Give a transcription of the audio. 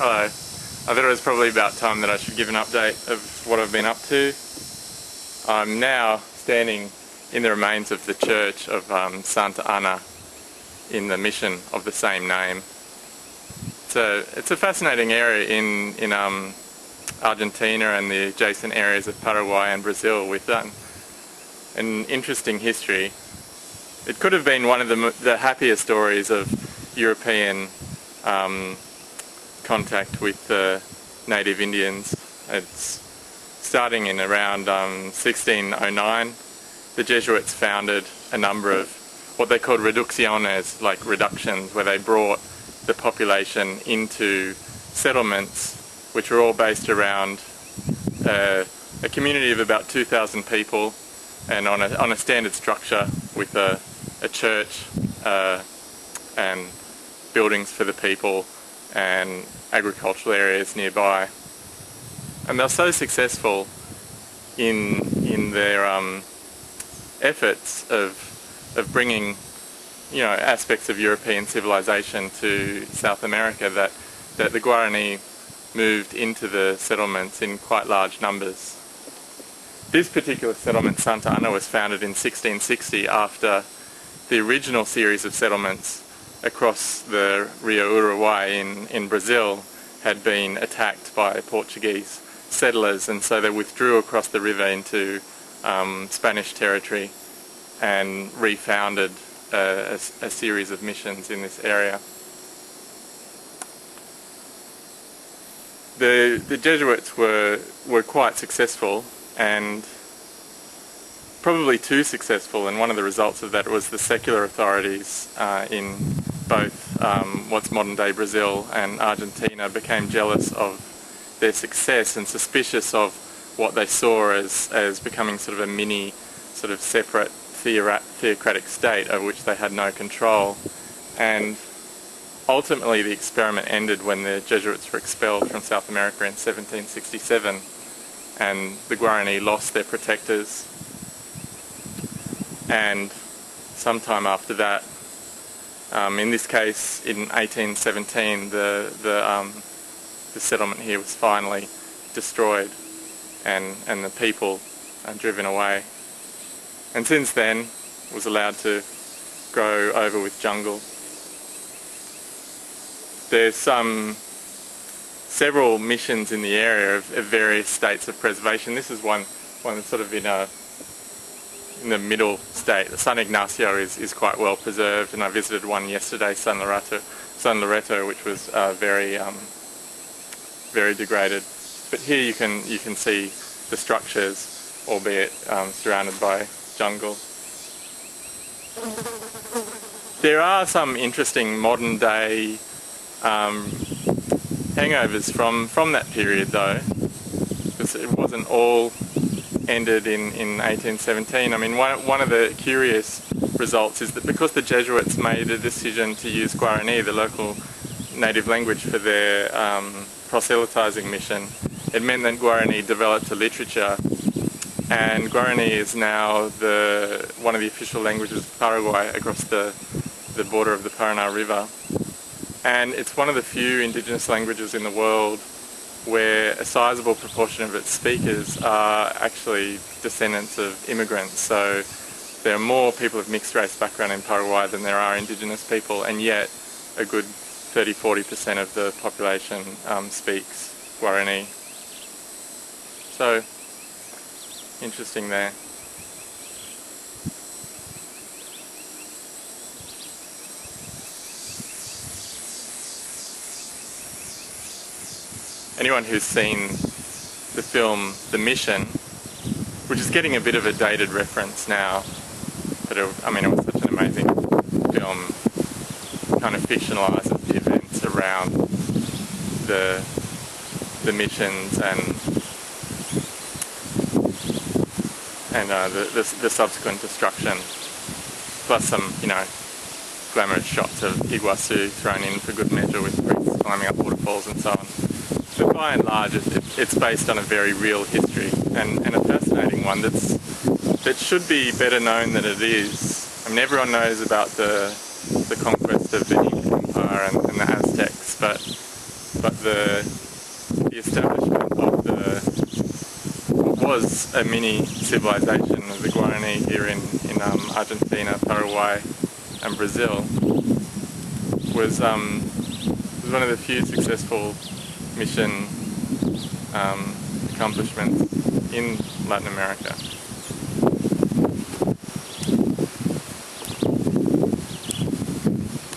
Hello. I thought it was probably about time that I should give an update of what I've been up to. I'm now standing in the remains of the church of Santa Ana in the mission of the same name. It's a fascinating area in Argentina and the adjacent areas of Paraguay and Brazil with an interesting history. It could have been one of the happier stories of European contact with the native Indians. It's starting in around 1609. The Jesuits founded a number of what they called reducciones, like reductions, where they brought the population into settlements which were all based around a community of about 2,000 people and on a standard structure with a church and buildings for the people and agricultural areas nearby. And they're so successful in their efforts of bringing, aspects of European civilization to South America that the Guarani moved into the settlements in quite large numbers. This particular settlement, Santa Ana, was founded in 1660 after the original series of settlements across the Rio Uruguay in Brazil had been attacked by Portuguese settlers, and so they withdrew across the river into Spanish territory and refounded a series of missions in this area. The Jesuits were quite successful, and probably too successful, and one of the results of that was the secular authorities in both what's modern day Brazil and Argentina became jealous of their success and suspicious of what they saw as becoming sort of a mini, sort of separate theocratic state over which they had no control. And ultimately the experiment ended when the Jesuits were expelled from South America in 1767 and the Guarani lost their protectors. And sometime after that, in this case in 1817, the settlement here was finally destroyed and the people driven away. And since then was allowed to grow over with jungle. There's several missions in the area of various states of preservation. This is one sort of in the middle state. San Ignacio is quite well preserved, and I visited one yesterday, San Loreto, which was very degraded. But here you can see the structures, albeit surrounded by jungle. There are some interesting modern day hangovers from that period though, because it wasn't all ended in 1817. I mean, one of the curious results is that because the Jesuits made a decision to use Guarani, the local native language, for their proselytizing mission, it meant that Guarani developed a literature, and Guarani is now one of the official languages of Paraguay across the border of the Paraná River. And it's one of the few indigenous languages in the world where a sizable proportion of its speakers are actually descendants of immigrants. So there are more people of mixed race background in Paraguay than there are indigenous people, and yet a good 30-40% of the population speaks Guarani. So interesting there. Anyone who's seen the film The Mission, which is getting a bit of a dated reference now, but it was such an amazing film, kind of fictionalises the events around the missions and the subsequent destruction, plus some glamorous shots of Iguazu thrown in for good measure with priests climbing up waterfalls and so on. But by and large, it's based on a very real history and a fascinating one that should be better known than it is. I mean, everyone knows about the conquest of the Inca Empire and the Aztecs, but but the establishment of what was a mini civilization of the Guarani here in Argentina, Paraguay and Brazil was one of the few successful mission accomplishments in Latin America.